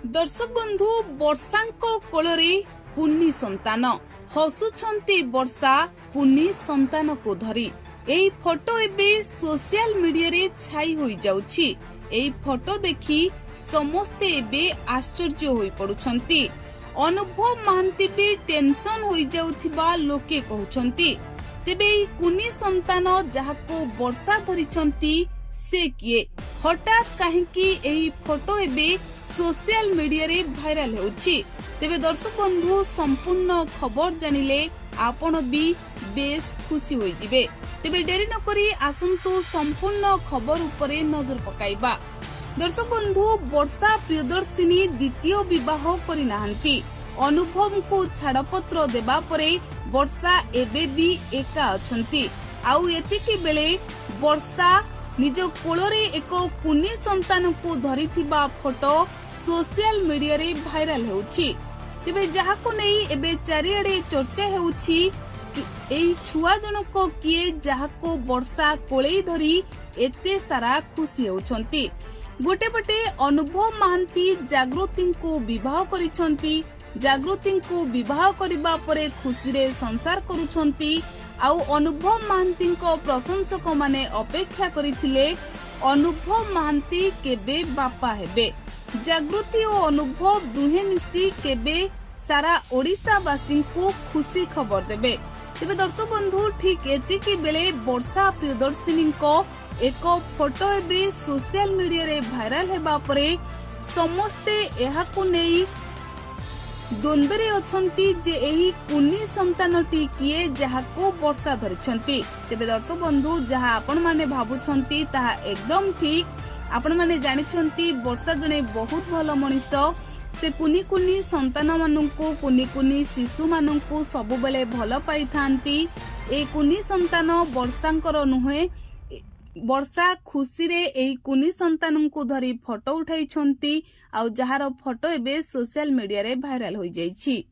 दर्शक बंधु वर्षांको कोलरे कुन्नी संतान हसुछंती वर्षा कुन्नी संतान को धरी एई फोटो एबे सोशल मीडिया रे छाई होई जाउछि। एई फोटो देखि समस्ते एबे आश्चर्य होई पडुछंती। अनुभव महांती भी टेंशन होई जाउथिबा लोके कहउछंती। तेबे एई कुन्नी संतान जाहाको वर्षा धरिछंती से किए हठात काहेकि एही फोटो एबे सोशल मीडिया रे भाइराल होउछि। तेबे दर्शक बंधु संपूर्ण खबर जानिले आपण भी बेस खुशी होई जिवे। तेबे डेरी न करी आसंतु संपूर्ण खबर उपरे नजर पकाइबा। दर्शक बंधु वर्षा प्रियदर्शिनी द्वितीय विवाह करि नाहंती। अनुभव को छाड़पत्र देबा परे वर्षा एबे भी एका अछंती। आउ एतिकी बेले वर्षा निज कोलरे एक कुन्नी संतान को धरिथिबा फोटो सोशल मीडिया रे भाइराल होउछि। तेबे जाहाको नै एबे चारिआडे चर्चा हेउछि कि एई छुआ जनक किए जाहाको वर्षा कोळेई धरी एते सारा खुशी हेउछंती। गोटे पटे अनुभव महांती जागृति को विवाह करिसंती। जागृति को विवाह करिबा परे खुशी रे संसार करूछंती। आउ अनुभव महांती को प्रशंसक माने अपेक्षा करिथिले अनुभव महांती केबे बापा हेबे। जागृति और अनुभव दुहे मिसी केबे सारा ओडिसा वासी को खुशी खबर देबे। तेबे दर्शक बंधु ठीक एतिकी बेले वर्षा प्रियदर्शिनी को एक फोटो एबे सोशल मीडिया रे भाइराल हेबा परे समस्ते एहाकु नेई द्वंद्वरे अछंती जे एही कुन्नी संतानटी किए जाहाको वर्षा धरिछंती। तेबे दर्शक बंधु जहा आपण माने भाबुछंती ताहा एकदम ठीक। आपण माने जानिछंती वर्षा जने बहुत भलो मनिष। से कुनी कुनी संतान माननकु कुनी कुनी शिशु माननकु सब बेले भलो पाई थांती। ए कुनी संतान वर्षांकर नुहे। वर्षा खुशी रे एही कुनी संतान को धरी फोटो उठाई छंती। आउ जहार फोटो एबे सोशल मीडिया रे भाइराल होई जाईछि।